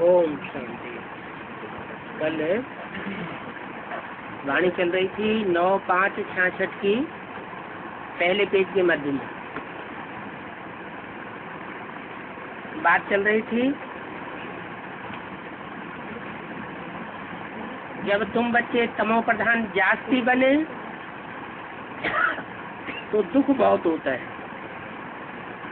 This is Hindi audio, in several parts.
ओम शांति। कल वाणी चल रही थी 9/5/66 की, पहले पेज के मध्य में बात चल रही थी। जब तुम बच्चे तमो प्रधान जास्ती बने तो दुख बहुत होता है,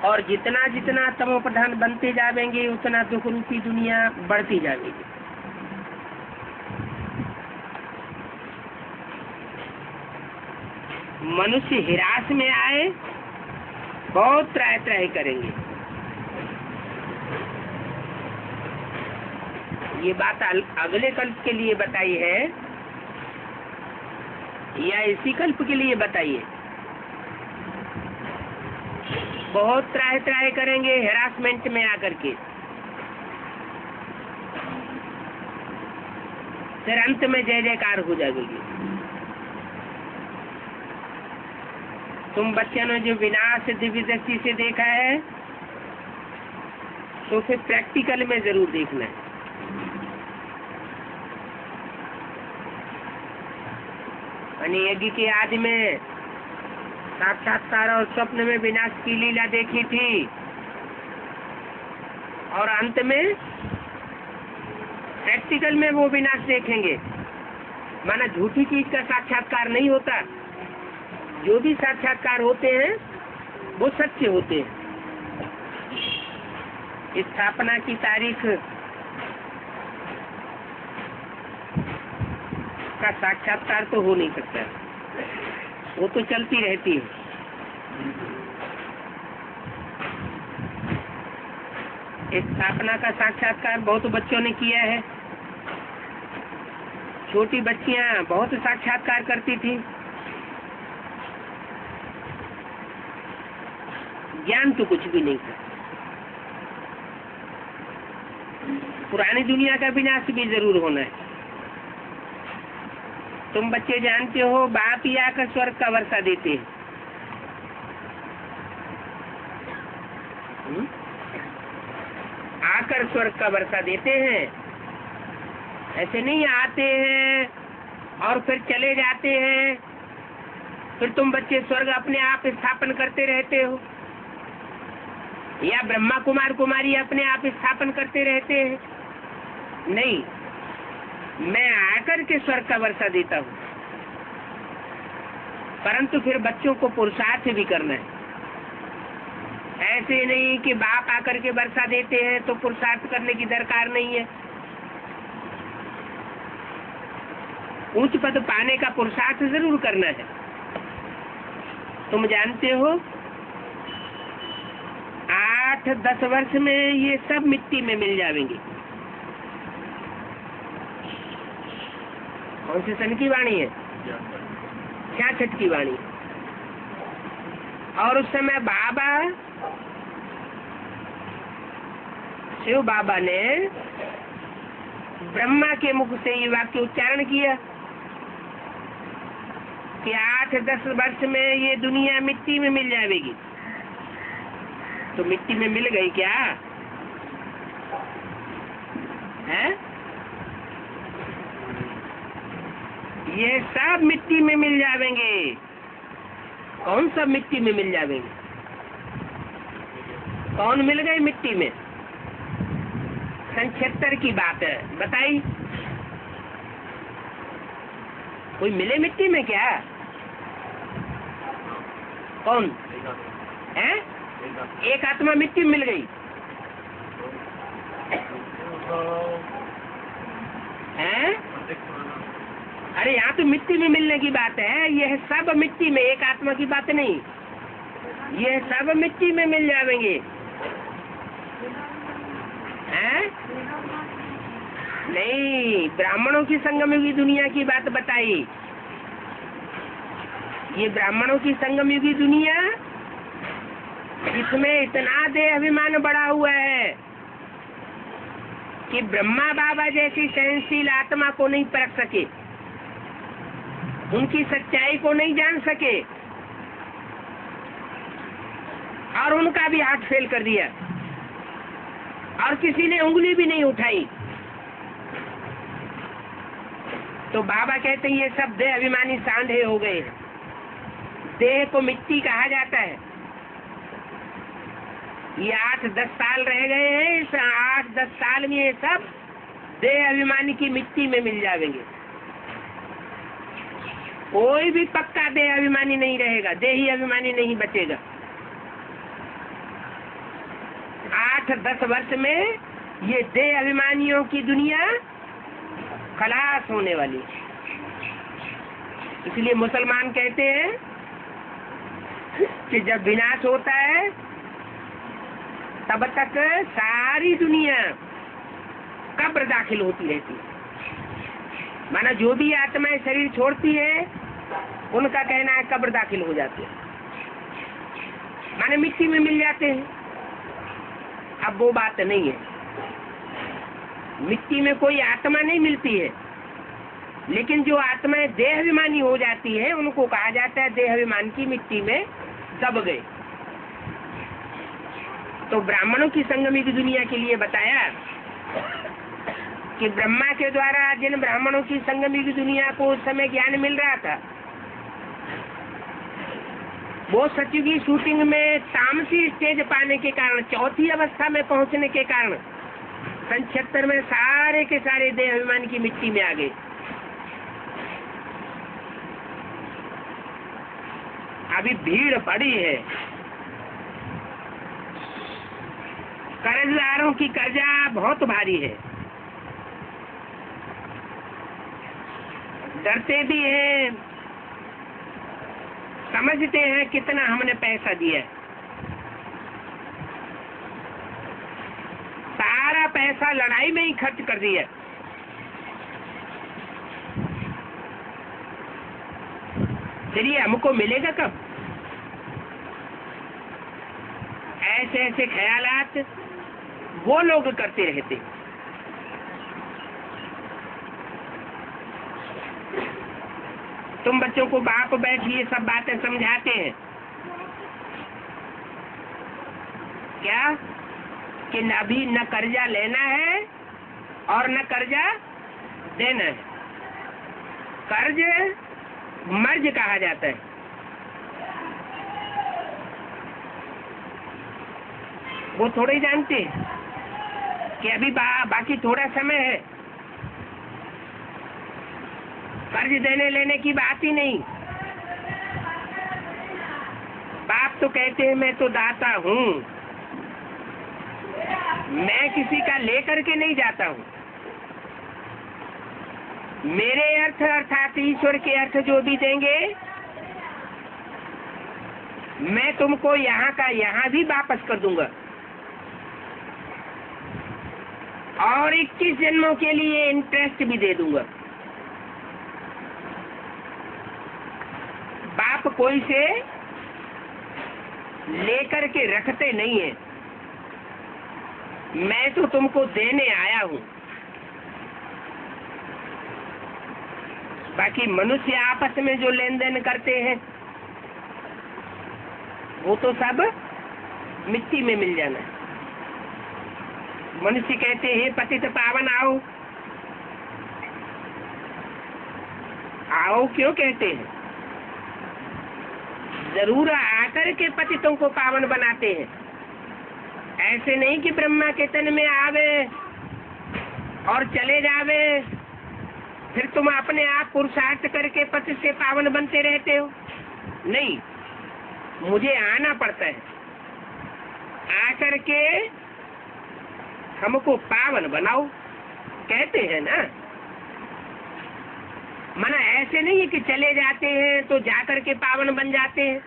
और जितना जितना तमो प्रधान बनते जाएंगे उतना दुख रूपी दुनिया बढ़ती जाएगी। मनुष्य हिरास में आए, बहुत त्राय त्राय करेंगे। ये बात अगले कल्प के लिए बताई है या इसी कल्प के लिए बताइए? बहुत त्राय त्राय करेंगे हेरासमेंट में आकर के, फिर अंत में जय जयकार हो जाएगी। तुम बच्चों ने जो विनाश दिव्य दृष्टि से देखा है तो फिर प्रैक्टिकल में जरूर देखना है। यज्ञ के आदि में साक्षात्कार और स्वप्न में विनाश की लीला देखी थी, और अंत में प्रैक्टिकल में वो विनाश देखेंगे। माना झूठी चीज का साक्षात्कार नहीं होता, जो भी साक्षात्कार होते हैं वो सच्चे होते हैं। स्थापना की तारीख का साक्षात्कार तो हो नहीं सकता, वो तो चलती रहती है। स्थापना का साक्षात्कार बहुत बच्चों ने किया है। छोटी बच्चियां बहुत साक्षात्कार करती थी, ज्ञान तो कुछ भी नहीं था। पुरानी दुनिया का विनाश भी जरूर होना है। तुम बच्चे जानते हो, बाप ही आकर स्वर्ग का वर्षा देते हैं। आकर स्वर्ग का वर्षा देते हैं, ऐसे नहीं आते हैं और फिर चले जाते हैं, फिर तुम बच्चे स्वर्ग अपने आप स्थापन करते रहते हो, या ब्रह्मा कुमार कुमारी अपने आप स्थापन करते रहते हैं। नहीं, मैं आकर के स्वर्ग का वर्षा देता हूँ, परंतु फिर बच्चों को पुरुषार्थ भी करना है। ऐसे नहीं कि बाप आकर के वर्षा देते हैं तो पुरुषार्थ करने की दरकार नहीं है। उच्च पद पाने का पुरुषार्थ जरूर करना है। तुम जानते हो 8-10 वर्ष में ये सब मिट्टी में मिल जाएंगे। कौन सी सन की वाणी है? 66 की वाणी। और उस समय बाबा शिव बाबा ने ब्रह्मा के मुख से ये वाक्य उच्चारण किया कि 8-10 वर्ष में ये दुनिया मिट्टी में मिल जाएगी। तो मिट्टी में मिल गई क्या है? ये सब मिट्टी में मिल जाएंगे। कौन सब मिट्टी में मिल जाएंगे? कौन मिल गए मिट्टी में? 76 की बात है, बताई कोई मिले मिट्टी में क्या? कौन है? एक आत्मा मिट्टी में मिल गई है? अरे यहाँ तो मिट्टी में मिलने की बात है। यह सब मिट्टी में, एक आत्मा की बात नहीं, यह सब मिट्टी में मिल जाएंगे हैं? नहीं, ब्राह्मणों की संगम युगी दुनिया की बात बताई। ये ब्राह्मणों की संगम युगी दुनिया जिसमें इतना देह अभिमान बढ़ा हुआ है कि ब्रह्मा बाबा जैसी सहनशील आत्मा को नहीं परख सके, उनकी सच्चाई को नहीं जान सके, और उनका भी हाथ फेल कर दिया, और किसी ने उंगली भी नहीं उठाई। तो बाबा कहते हैं ये सब देह अभिमानी सांधे हो गए हैं। देह को मिट्टी कहा जाता है। ये 8-10 साल रह गए हैं, इस 8-10 साल में ये सब देह अभिमानी की मिट्टी में मिल जाएंगे। कोई भी पक्का देह अभिमानी नहीं रहेगा, देही अभिमानी नहीं बचेगा। 8-10 वर्ष में ये देह अभिमानियों की दुनिया खलास होने वाली है। इसलिए मुसलमान कहते हैं कि जब विनाश होता है तब तक सारी दुनिया कब्र दाखिल होती रहती है। माना जो भी आत्माएं शरीर छोड़ती है उनका कहना है कब्र दाखिल हो जाती है, माने मिट्टी में मिल जाते हैं। अब वो बात नहीं है, मिट्टी में कोई आत्मा नहीं मिलती है, लेकिन जो आत्माएं देह अभिमानी हो जाती है उनको कहा जाता है देह अभिमान की मिट्टी में दब गए। तो ब्राह्मणों की संगमी की दुनिया के लिए बताया कि ब्रह्मा के द्वारा जिन ब्राह्मणों की संगमी की दुनिया को उस समय ज्ञान मिल रहा था, वो सचिव की शूटिंग में तामसी स्टेज पाने के कारण, चौथी अवस्था में पहुंचने के कारण सन 76 में सारे के सारे देह अभिमान की मिट्टी में आ गए। अभी भीड़ पड़ी है, कर्जदारों की कर्जा बहुत भारी है, डरते भी हैं, समझते हैं कितना हमने पैसा दिया, सारा पैसा लड़ाई में ही खर्च कर दिया। चलिए हमको मिलेगा कब? ऐसे ऐसे ख्यालात वो लोग करते रहते। तुम बच्चों को बाप बैठ ये सब बातें समझाते हैं क्या कि अभी न कर्जा लेना है और न कर्जा देना है। कर्ज मर्ज कहा जाता है। वो थोड़े ही जानते हैं कि अभी बाकी थोड़ा समय है, कर्ज देने लेने की बात ही नहीं। बाप तो कहते हैं मैं तो दाता हूँ, मैं किसी का लेकर के नहीं जाता हूँ। मेरे अर्थ अर्थात ईश्वर के अर्थ जो भी देंगे मैं तुमको यहाँ का यहाँ भी वापस कर दूंगा और 21 जन्मों के लिए इंटरेस्ट भी दे दूंगा। बाप कोई से लेकर के रखते नहीं है, मैं तो तुमको देने आया हूं। बाकी मनुष्य आपस में जो लेन देन करते हैं वो तो सब मिट्टी में मिल जाना है। मनुष्य कहते हैं पतित पावन आओ, आओ क्यों कहते हैं? जरूर आकर के पतितों को पावन बनाते हैं। ऐसे नहीं कि ब्रह्मा के तन में आवे और चले जावे, फिर तुम अपने आप पुरुषार्थ करके पति से पावन बनते रहते हो। नहीं, मुझे आना पड़ता है, आकर के हमको पावन बनाओ कहते हैं ना। मना ऐसे नहीं है कि चले जाते हैं तो जाकर के पावन बन जाते हैं।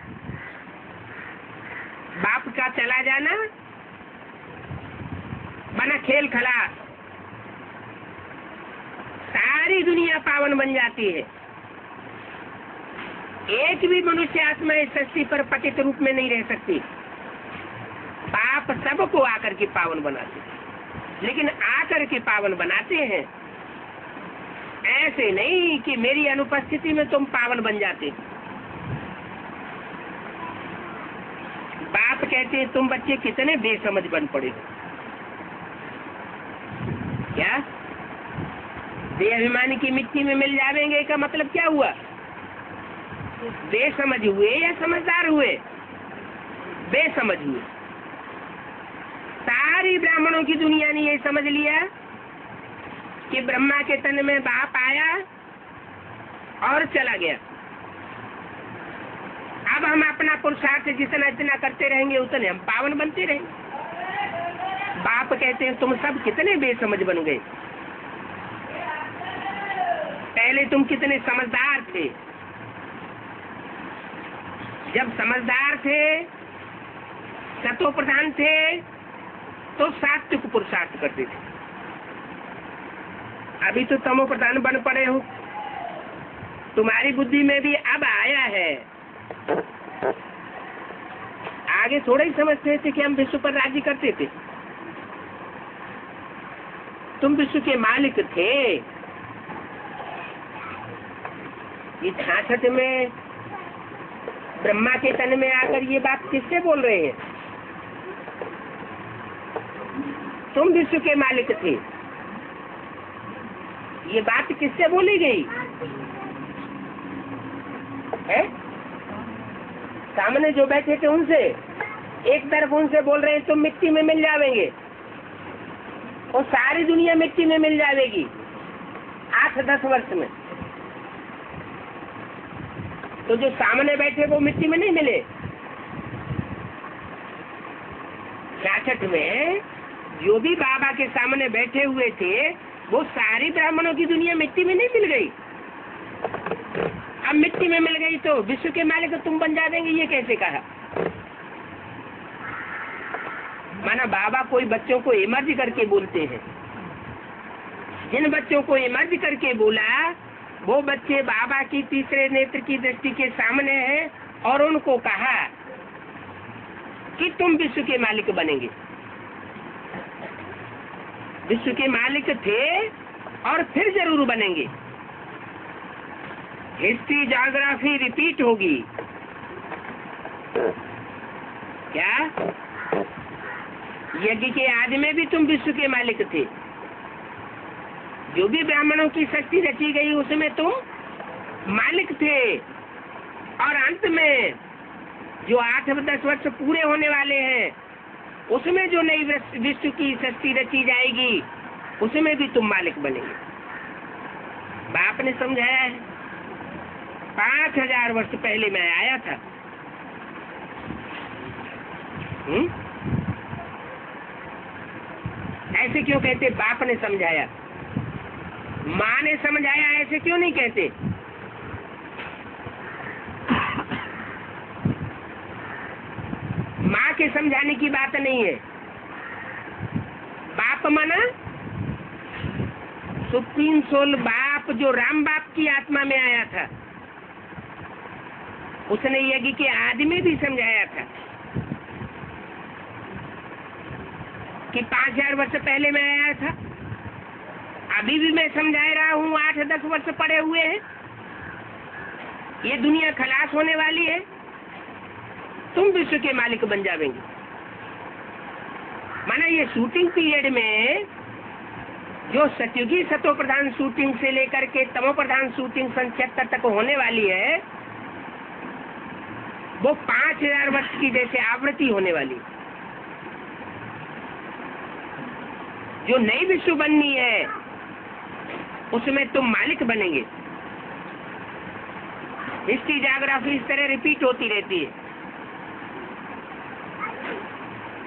बाप का चला जाना बना खेल खलास, सारी दुनिया पावन बन जाती है। एक भी मनुष्य आत्मा इस सृष्टि पर पतित रूप में नहीं रह सकती। बाप सबको आकर के पावन बनाते हैं, लेकिन आकर के पावन बनाते हैं। ऐसे नहीं कि मेरी अनुपस्थिति में तुम पावन बन जाते। बाप कहते हैं तुम बच्चे कितने बेसमझ बन पड़े हो। क्या देहाभिमानी की मिट्टी में मिल जाएंगे का मतलब क्या हुआ? बेसमझ हुए या समझदार हुए? बेसमझ हुए। सारी ब्राह्मणों की दुनिया ने ये समझ लिया कि ब्रह्मा के तन में बाप आया और चला गया। अब हम अपना पुरुषार्थ जितना इतना करते रहेंगे उतने हम पावन बनते रहेंगे। बाप कहते हैं तुम सब कितने बेसमझ बन गए, पहले तुम कितने समझदार थे। जब समझदार थे, सतो प्रधान थे, तो सात्विक पुरुषार्थ करते थे। अभी तो तमो प्रधान बन पड़े हो। तुम्हारी बुद्धि में भी अब आया है। आगे थोड़ा ही समझते थे कि हम विश्व पर राज्य करते थे। तुम विश्व के मालिक थे। ये 66 में ब्रह्मा के तन में आकर ये बात किससे बोल रहे हैं? तुम विश्व के मालिक थे। ये बात किससे बोली गई है? सामने जो बैठे थे उनसे। एक तरफ उनसे बोल रहे हैं तुम मिट्टी में मिल जाएंगे और सारी दुनिया मिट्टी में मिल जाएगी 8-10 वर्ष में। तो जो सामने बैठे वो मिट्टी में नहीं मिले। 66 में जो भी बाबा के सामने बैठे हुए थे वो सारी ब्राह्मणों की दुनिया मिट्टी में नहीं मिल गई। अब मिट्टी में मिल गई तो विश्व के मालिक तुम बन जाएंगे, ये कैसे कहा? माना बाबा कोई बच्चों को इमर्ज करके बोलते हैं। जिन बच्चों को इमर्ज करके बोला वो बच्चे बाबा की तीसरे नेत्र की दृष्टि के सामने हैं और उनको कहा कि तुम विश्व के मालिक बनेंगे। विश्व के मालिक थे और फिर जरूर बनेंगे। हिस्ट्री ज्योग्राफी रिपीट होगी। क्या यज्ञ के आदि में भी तुम विश्व के मालिक थे? जो भी ब्राह्मणों की शक्ति रची गई उसमें तुम मालिक थे। और अंत में जो 8-10 वर्ष पूरे होने वाले हैं उसमें जो नई विश्व की शक्ति रची जाएगी उसमें भी तुम मालिक बनेंगे। बाप ने समझाया है। 5000 वर्ष पहले मैं आया था। ऐसे क्यों कहते बाप ने समझाया? माँ ने समझाया ऐसे क्यों नहीं कहते? माँ के समझाने की बात नहीं है। बाप माना सुप्रीम सोल बाप जो राम बाप की आत्मा में आया था। उसने यज्ञ के आदि में भी समझाया था कि 5000 वर्ष पहले मैं आया था। अभी भी मैं समझा रहा हूँ। 8-10 वर्ष पड़े हुए हैं। ये दुनिया खलास होने वाली है। तुम विश्व के मालिक बन जाएंगे। माना ये शूटिंग पीरियड में जो सतयुगी सतो प्रधान शूटिंग से लेकर के तमो प्रधान शूटिंग सन 76 तक होने वाली है वो 5000 वर्ष की जैसे आवृत्ति होने वाली। जो नई विश्व बननी है उसमें तुम मालिक बनेंगे। हिस्ट्री ज्योग्राफी इस तरह रिपीट होती रहती है।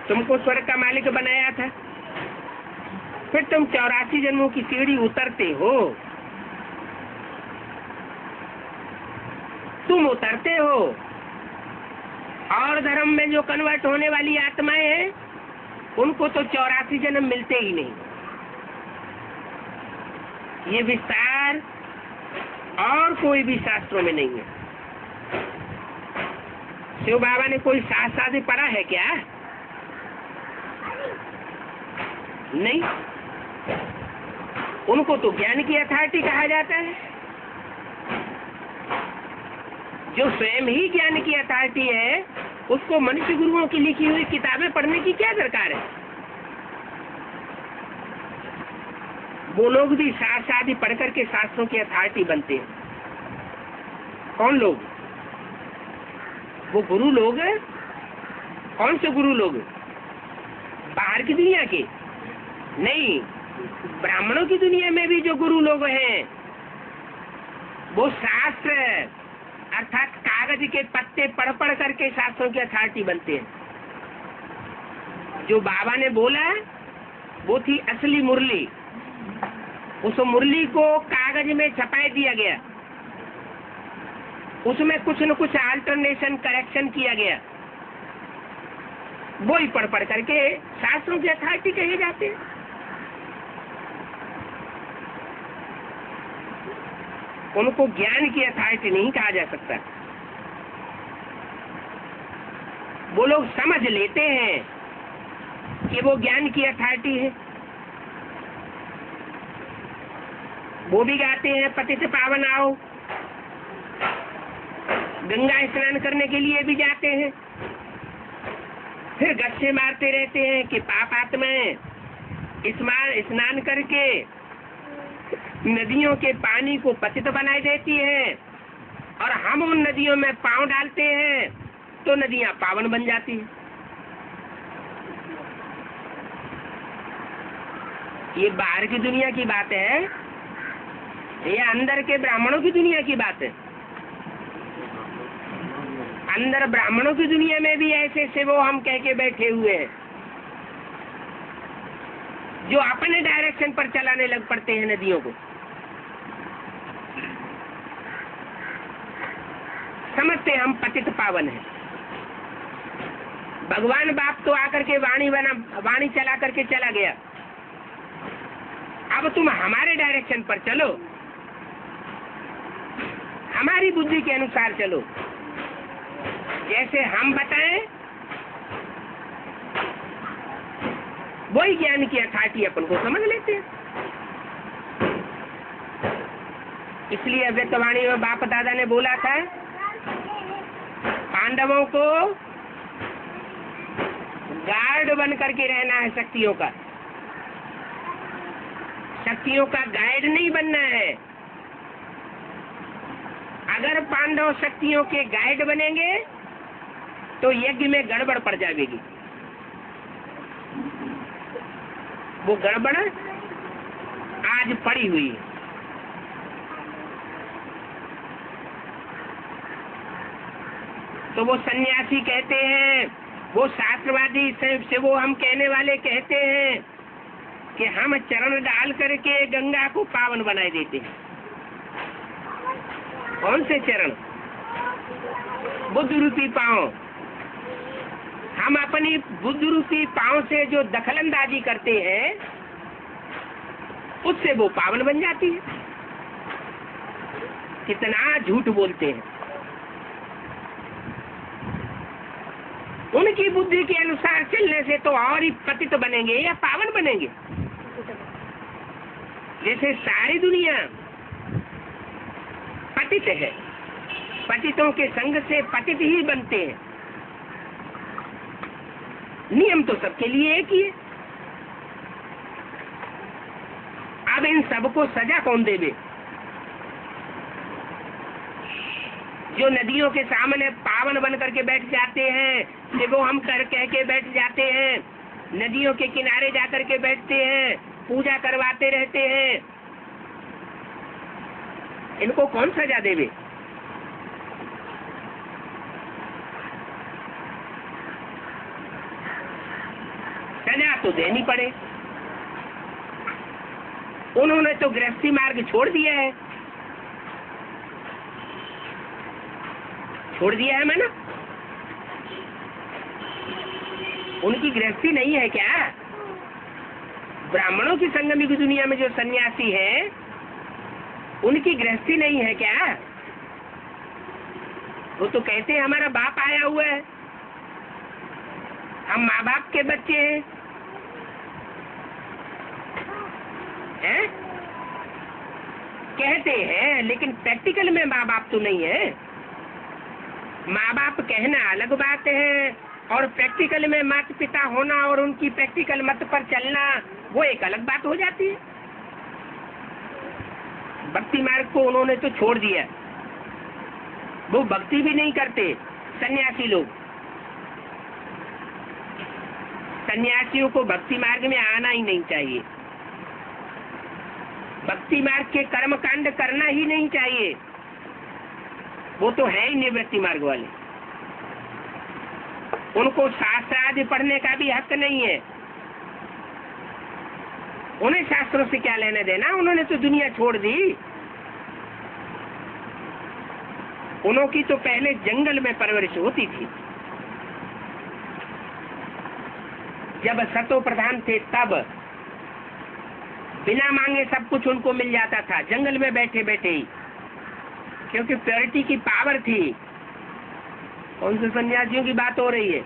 तुमको स्वर्ग का मालिक बनाया था, फिर तुम 84 जन्मों की सीढ़ी उतरते हो। तुम उतरते हो और धर्म में जो कन्वर्ट होने वाली आत्माएं हैं उनको तो 84 जन्म मिलते ही नहीं। ये विस्तार और कोई भी शास्त्रों में नहीं है। शिव बाबा ने कोई शास्त्र पढ़ा है क्या? नहीं। उनको तो ज्ञान की अथॉरिटी कहा जाता है। जो स्वयं ही ज्ञान की अथॉरिटी है उसको मनुष्य गुरुओं की लिखी हुई किताबें पढ़ने की क्या दरकार है? वो लोग भी शास्त्र आदि पढ़ करके शास्त्रों की अथॉरिटी बनते हैं। कौन लोग? वो गुरु लोग। कौन से गुरु लोग? बाहर की दुनिया के नहीं, ब्राह्मणों की दुनिया में भी जो गुरु लोग हैं वो शास्त्र अर्थात कागज के पत्ते पढ़ पढ़ करके शास्त्रों की अथॉरिटी बनते हैं। जो बाबा ने बोला वो थी असली मुरली। उस मुरली को कागज में छपाई दिया गया, उसमें कुछ न कुछ अल्टरनेशन करेक्शन किया गया, वो ही पढ़ पढ़ करके शास्त्रों की अथॉरिटी कहे जाते हैं। उनको ज्ञान की अथॉरिटी नहीं कहा जा सकता। वो लोग समझ लेते हैं कि वो ज्ञान की अथॉरिटी है। वो भी गाते हैं पतित पावन आओ, गंगा स्नान करने के लिए भी जाते हैं, फिर गच्छे मारते रहते हैं कि पाप आत्माएं स्नान करके नदियों के पानी को पतित बनाई देती है, और हम उन नदियों में पांव डालते हैं तो नदियां पावन बन जाती हैं। ये बाहर की दुनिया की बात है, ये अंदर के ब्राह्मणों की दुनिया की बात है। अंदर ब्राह्मणों की दुनिया में भी ऐसे से वो हम कह के बैठे हुए हैं जो अपने डायरेक्शन पर चलाने लग पड़ते हैं नदियों को। समझते हम पतित पावन है। भगवान बाप तो आकर के वाणी चला करके चला गया। अब तुम हमारे डायरेक्शन पर चलो, हमारी बुद्धि के अनुसार चलो, जैसे हम बताएं वही ज्ञान की अथॉरिटी अपन को समझ लेते हैं। इसलिए अव्यक्तवाणी में बाप दादा ने बोला था पांडवों को गार्ड बन करके रहना है शक्तियों का, शक्तियों का गाइड नहीं बनना है। अगर पांडव शक्तियों के गाइड बनेंगे तो यज्ञ में गड़बड़ पड़ जाएगी। वो गड़बड़ आज पड़ी हुई है। तो वो सन्यासी कहते हैं, वो शास्त्रवादी से वो हम कहने वाले कहते हैं कि हम चरण डाल करके गंगा को पावन बनाए देते हैं। कौन से चरण? बुद्ध रूपी पांव। हम अपनी बुद्ध रूपी पांव से जो दखलंदाजी करते हैं उससे वो पावन बन जाती है। कितना झूठ बोलते हैं। उनकी बुद्धि के अनुसार चलने से तो और ही पतित बनेंगे या पावन बनेंगे। जैसे सारी दुनिया पतित है, पतितों के संग से पतित ही बनते हैं। नियम तो सबके लिए एक ही है। अब इन सबको सजा कौन देवे? जो नदियों के सामने पावन बन करके बैठ जाते हैं, कि वो हम कह के बैठ जाते हैं, नदियों के किनारे जाकर के बैठते हैं, पूजा करवाते रहते हैं, इनको कौन सजा देवे? सजा तो देनी पड़े। उन्होंने तो गृहस्थी मार्ग छोड़ दिया है, छोड़ दिया है मैंने। उनकी गृहस्थी नहीं है क्या? ब्राह्मणों की संगमी की दुनिया में जो सन्यासी है उनकी गृहस्थी नहीं है क्या? वो तो कहते हैं हमारा बाप आया हुआ है, हम माँ बाप के बच्चे हैं, कहते हैं, लेकिन प्रैक्टिकल में माँ बाप तो नहीं है। माँ बाप कहना अलग बात है और प्रैक्टिकल में माता पिता होना और उनकी प्रैक्टिकल मत पर चलना वो एक अलग बात हो जाती है। भक्ति मार्ग को उन्होंने तो छोड़ दिया, वो भक्ति भी नहीं करते। सन्यासी लोग, सन्यासियों को भक्ति मार्ग में आना ही नहीं चाहिए, भक्ति मार्ग के कर्म कांड करना ही नहीं चाहिए, वो तो है ही निवृत्ति मार्ग वाले। उनको शास्त्र आदि पढ़ने का भी हक नहीं है, उन्हें शास्त्रों से क्या लेने देना, उन्होंने तो दुनिया छोड़ दी। उनकी तो पहले जंगल में परवरिश होती थी, जब सतो प्रधान थे तब बिना मांगे सब कुछ उनको मिल जाता था, जंगल में बैठे बैठे ही, क्योंकि प्योरिटी की पावर थी। कौन से सन्यासियों की बात हो रही है?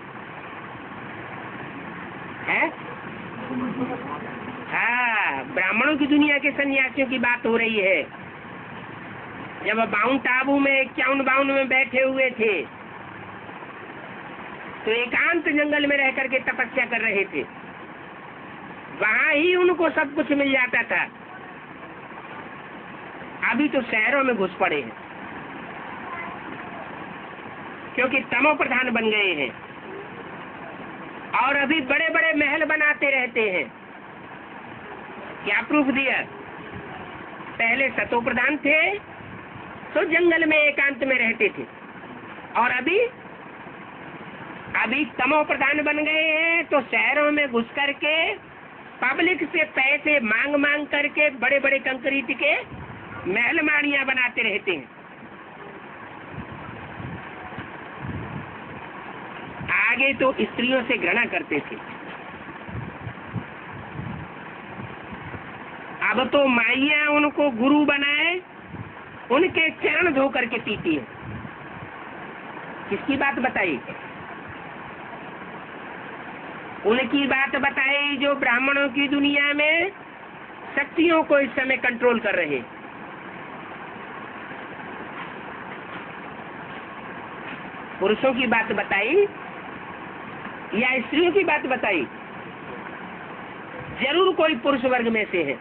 हाँ, ब्राह्मणों की दुनिया के सन्यासियों की बात हो रही है। जब माउंट आबू में 51-52 में बैठे हुए थे तो एकांत जंगल में रह करके तपस्या कर रहे थे, वहां ही उनको सब कुछ मिल जाता था। अभी तो शहरों में घुस पड़े हैं, क्योंकि तमो प्रधान बन गए हैं और अभी बड़े बड़े महल बनाते रहते हैं। क्या प्रूफ दिया? पहले सतो प्रधान थे तो जंगल में एकांत में रहते थे, और अभी तमो प्रधान बन गए हैं तो शहरों में घुस करके पब्लिक से पैसे मांग मांग करके बड़े बड़े कंक्रीट के महल माड़ियां बनाते रहते हैं। आगे तो स्त्रियों से घृणा करते थे, अब तो माइयां उनको गुरु बनाए, उनके चरण धो करके पीती है। किसकी बात बताई? उनकी बात बताई जो ब्राह्मणों की दुनिया में शक्तियों को इस समय कंट्रोल कर रहे। पुरुषों की बात बताई या स्त्रियों की बात बताई? जरूर कोई पुरुष वर्ग में से है।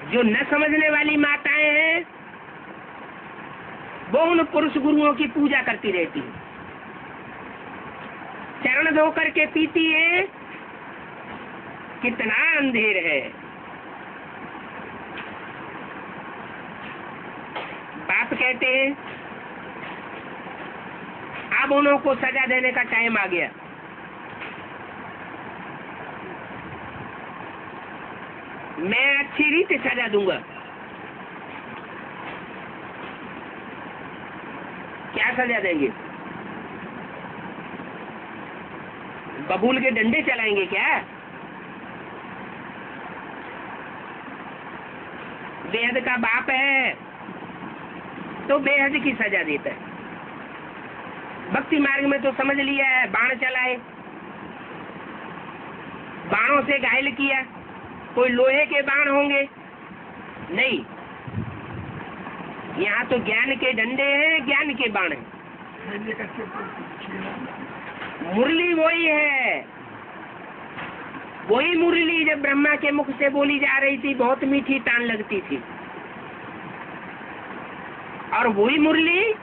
जो न समझने वाली माताएं हैं वो उन पुरुष गुरुओं की पूजा करती रहती है, चरण धो करके पीती है। कितना अंधेर है। बाप कहते हैं अब उनको सजा देने का टाइम आ गया। मैं अच्छी रीति सजा दूंगा। क्या सजा देंगे? बबूल के डंडे चलाएंगे क्या? बेहद का बाप है तो बेहद की सजा देता है। भक्ति मार्ग में तो समझ लिया है, बाण चलाए, बाणों से घायल किया। कोई लोहे के बाण होंगे? नहीं, यहाँ तो ज्ञान के डंडे हैं, ज्ञान के बाण हैं। मुरली वही है, वही मुरली जब ब्रह्मा के मुख से बोली जा रही थी बहुत मीठी तान लगती थी, और वही मुरली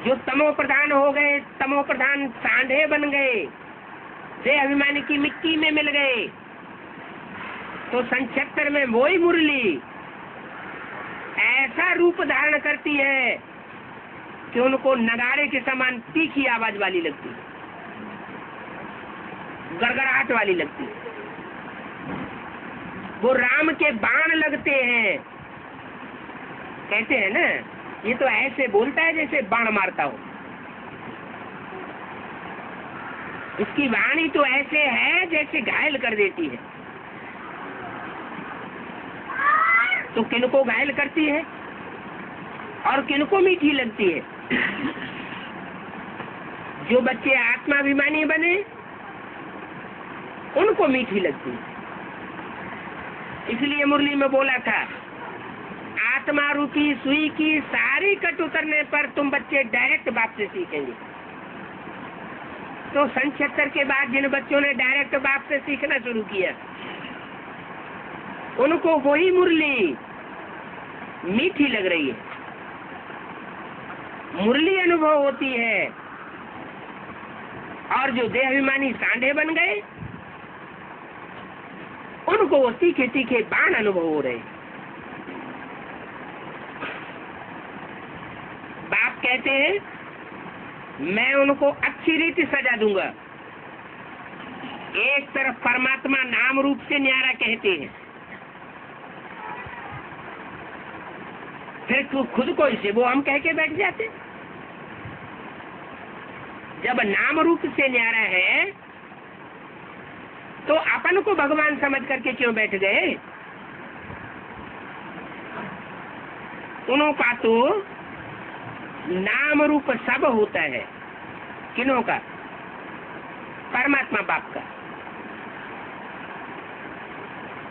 जो तमो प्रधान हो गए, तमो प्रधान सांढे बन गए, देह अभिमानी की मिट्टी में मिल गए, तो 76 में वही मुरली ऐसा रूप धारण करती है कि उनको नगाड़े के समान तीखी आवाज वाली लगती है, गड़गड़ाहट वाली लगती है। वो राम के बाण लगते हैं। कहते हैं ना, ये तो ऐसे बोलता है जैसे बाण मारता हो। इसकी वाणी तो ऐसे है जैसे घायल कर देती है। तो किनको घायल करती है और किनको मीठी लगती है? जो बच्चे आत्माभिमानी बने उनको मीठी लगती है। इसलिए मुरली में बोला था, आत्मा रूपी सुई की सारी कट उतरने पर तुम बच्चे डायरेक्ट बाप से सीखेंगे। तो 76 के बाद जिन बच्चों ने डायरेक्ट बाप से सीखना शुरू किया उनको वही मुरली मीठी लग रही है, मुरली अनुभव होती है। और जो देहाभिमानी सांडे बन गए, उनको वो तीखे तीखे बाण अनुभव हो रहे। बाप कहते हैं मैं उनको अच्छी रीति सजा दूंगा। एक तरफ परमात्मा नाम रूप से न्यारा कहते हैं, फिर खुद को इसे वो हम कह के बैठ जाते। जब नाम रूप से न्यारा है तो अपन को भगवान समझ करके क्यों बैठ गए? उनका तो नाम रूप सब होता है। किन्हों का? परमात्मा बाप का।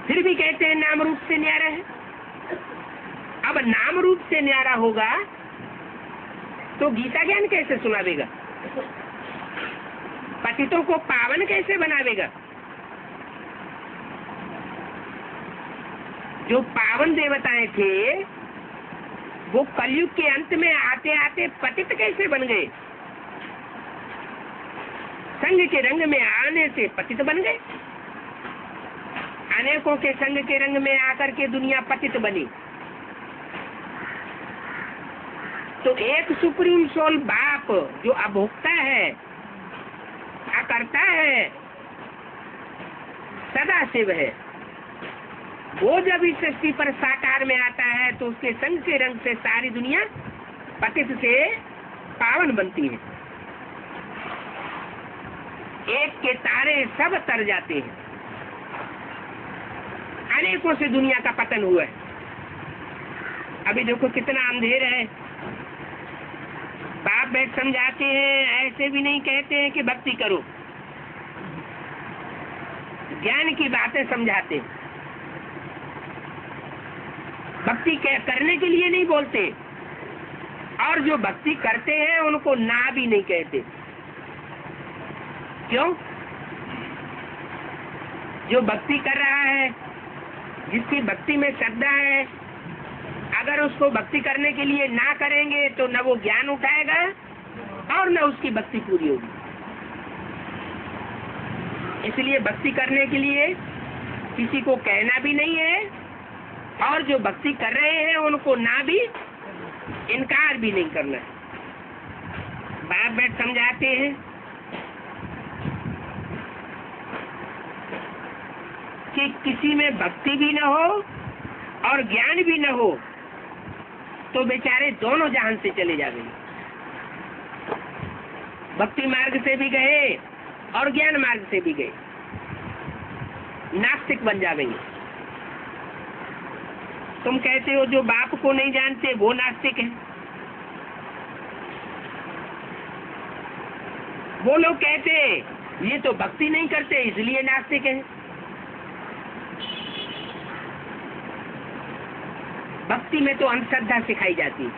फिर भी कहते हैं नाम रूप से न्यारा है। अब नाम रूप से न्यारा होगा तो गीता ज्ञान कैसे सुनावेगा? पतितों को पावन कैसे बनावेगा? जो पावन देवताएं थे वो कलयुग के अंत में आते आते पतित कैसे बन गए? संग के रंग में आने से पतित बन गए। अनेकों के संग के रंग में आकर के दुनिया पतित बनी। तो एक सुप्रीम सोल बाप जो अभोक्ता है, अकर्ता है, सदा शिव है, वो जब इस सृष्टि पर साकार में आता है तो उसके संग के रंग से सारी दुनिया पतित से पावन बनती है। एक के तारे सब तर जाते हैं। अनेकों से दुनिया का पतन हुआ है। अभी देखो कितना अंधेर है। बाप बैठ समझाते हैं, ऐसे भी नहीं कहते हैं कि भक्ति करो, ज्ञान की बातें समझाते। भक्ति करने के लिए नहीं बोलते, और जो भक्ति करते हैं उनको ना भी नहीं कहते। क्यों? जो भक्ति कर रहा है, जिसकी भक्ति में श्रद्धा है, अगर उसको भक्ति करने के लिए ना करेंगे तो न वो ज्ञान उठाएगा और न उसकी भक्ति पूरी होगी। इसलिए भक्ति करने के लिए किसी को कहना भी नहीं है, और जो भक्ति कर रहे हैं उनको ना भी इनकार भी नहीं करना है। बाप बैठ समझाते हैं कि किसी में भक्ति भी न हो और ज्ञान भी न हो तो बेचारे दोनों जहान से चले जाएंगे। भक्ति मार्ग से भी गए और ज्ञान मार्ग से भी गए, नास्तिक बन जाएंगे। तुम कहते हो जो बाप को नहीं जानते वो नास्तिक है। वो लोग कहते ये तो भक्ति नहीं करते इसलिए नास्तिक है। भक्ति में तो अंधश्रद्धा सिखाई जाती है।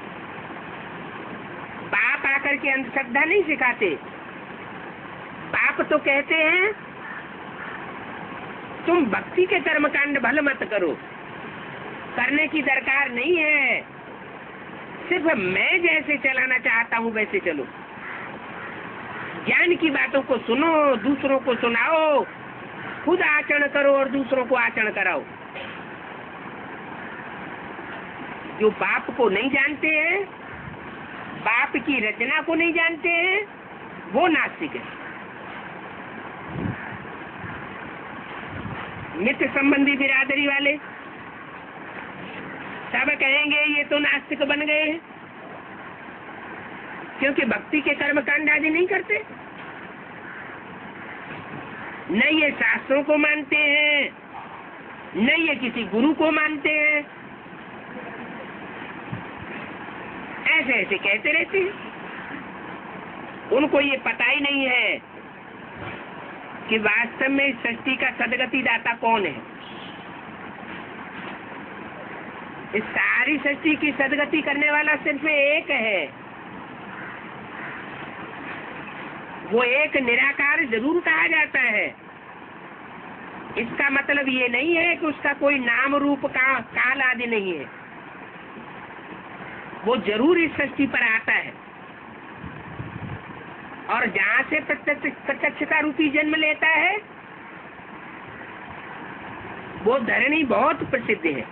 बाप आकर के अंधश्रद्धा नहीं सिखाते। बाप तो कहते हैं तुम भक्ति के कर्मकांड भले मत करो, करने की दरकार नहीं है, सिर्फ मैं जैसे चलाना चाहता हूं वैसे चलो। ज्ञान की बातों को सुनो, दूसरों को सुनाओ, खुद आचरण करो और दूसरों को आचरण कराओ। जो बाप को नहीं जानते हैं, बाप की रचना को नहीं जानते हैं, वो नास्तिक है। नित्य संबंधी बिरादरी वाले सब कहेंगे ये तो नास्तिक बन गए हैं, क्योंकि भक्ति के कर्मकांड आदि नहीं करते, न ये शास्त्रों को मानते हैं, न ये किसी गुरु को मानते हैं। ऐसे ऐसे कहते रहते हैं। उनको ये पता ही नहीं है कि वास्तव में इस सृष्टि का सदगति दाता कौन है। इस सारी सृष्टि की सदगति करने वाला सिर्फ एक है। वो एक निराकार जरूर कहा जाता है, इसका मतलब ये नहीं है कि उसका कोई नाम रूप का काल आदि नहीं है, वो जरूर इस सृष्टि पर आता है। और जहां से प्रत्यक्षता रूपी जन्म लेता है वो धरणी बहुत प्रसिद्ध है।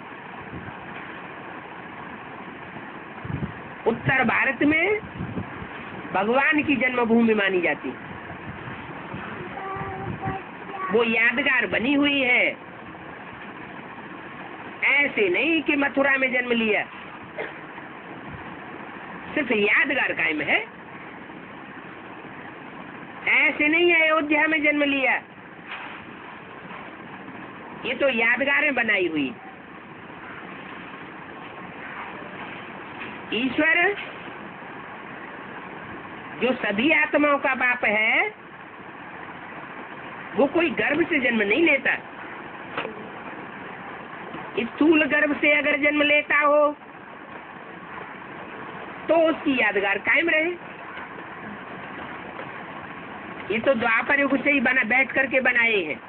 उत्तर भारत में भगवान की जन्मभूमि मानी जाती है, वो यादगार बनी हुई है। ऐसे नहीं कि मथुरा में जन्म लिया, सिर्फ यादगार कायम है। ऐसे नहीं है अयोध्या में जन्म लिया, ये तो यादगारें बनाई हुई। ईश्वर जो सभी आत्माओं का बाप है, वो कोई गर्भ से जन्म नहीं लेता। स्थूल गर्भ से अगर जन्म लेता हो तो उसकी यादगार कायम रहे। ये तो द्वापर युग से ही बैठ करके बनाए हैं।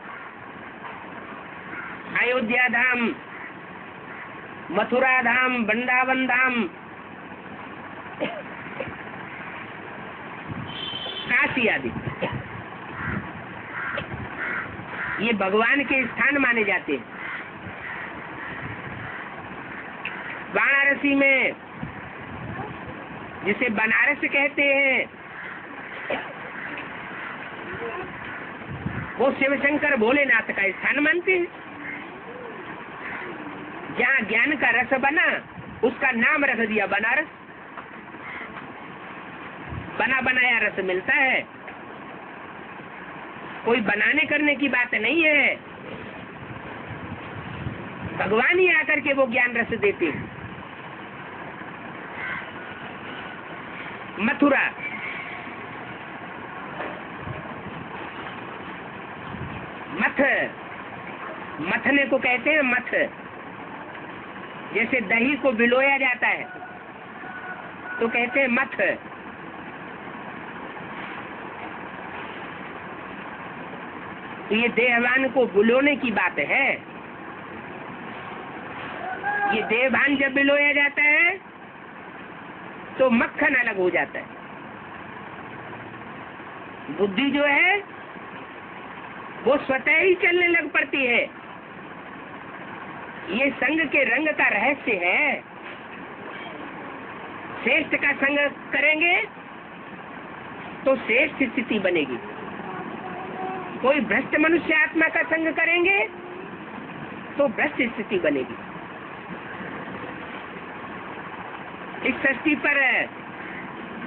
अयोध्या धाम, मथुरा धाम, वृंदावन धाम, काशी आदि, ये भगवान के स्थान माने जाते हैं। वाराणसी में, जिसे बनारस कहते हैं, वो शिव शंकर भोलेनाथ का स्थान मानते हैं। जहाँ ज्ञान का रस बना उसका नाम रख दिया बनारस। बना बनाया रस मिलता है, कोई बनाने करने की बात नहीं है। भगवान ही आकर के वो ज्ञान रस देते हैं। मथुरा, मथ, मथने को कहते हैं मथ। जैसे दही को भिगोया जाता है तो कहते हैं मथ। तो ये देहवान को बुलोने की बात है। ये देहवान जब बिलोया जाता है तो मक्खन अलग हो जाता है। बुद्धि जो है वो स्वतः ही चलने लग पड़ती है। ये संग के रंग का रहस्य है। श्रेष्ठ का संग करेंगे तो श्रेष्ठ स्थिति बनेगी। कोई भ्रष्ट मनुष्य आत्मा का संग करेंगे तो भ्रष्ट स्थिति बनेगी। इस सृष्टि पर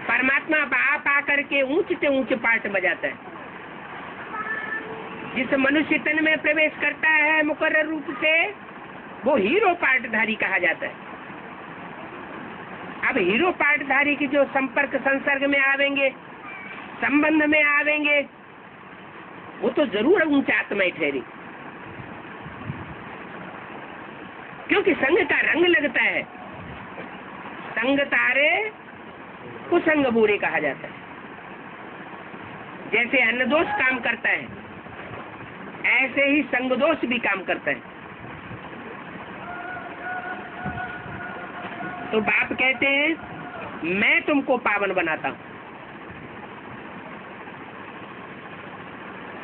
परमात्मा बाप आकर के ऊंच से ऊंच पाठ बजाता है। जिस मनुष्य तन में प्रवेश करता है मुकर्रर रूप से, वो हीरो पाठधारी कहा जाता है। अब हीरो पाठधारी की जो संपर्क संसर्ग में आवेंगे, संबंध में आवेंगे, वो तो जरूर ऊंचा आत्माएं ठहरी, क्योंकि संग का रंग लगता है। संग तारे कुसंग बुरे कहा जाता है। जैसे अन्न दोष काम करता है, ऐसे ही संग दोष भी काम करता है। तो बाप कहते हैं मैं तुमको पावन बनाता हूं।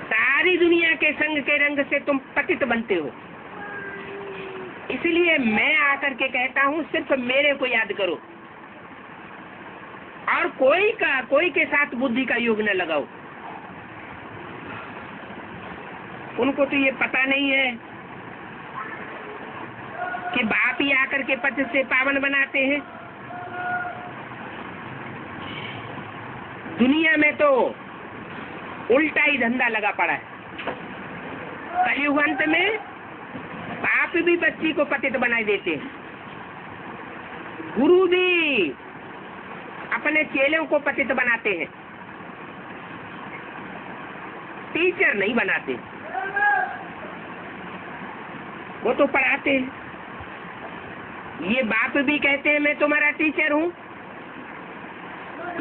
सारी दुनिया के संग के रंग से तुम पतित बनते हो, इसलिए मैं आकर के कहता हूं सिर्फ मेरे को याद करो और कोई के साथ बुद्धि का योग न लगाओ। उनको तो ये पता नहीं है कि बाप ही आकर के पति से पावन बनाते हैं। दुनिया में तो उल्टा ही धंधा लगा पड़ा है। कलयुग अंत में बाप भी बच्ची को पतित बनाए देते हैं। गुरु भी अपने चेलों को पतित बनाते हैं, टीचर नहीं बनाते। वो तो पढ़ाते हैं। ये बाप भी कहते हैं मैं तुम्हारा टीचर हूं,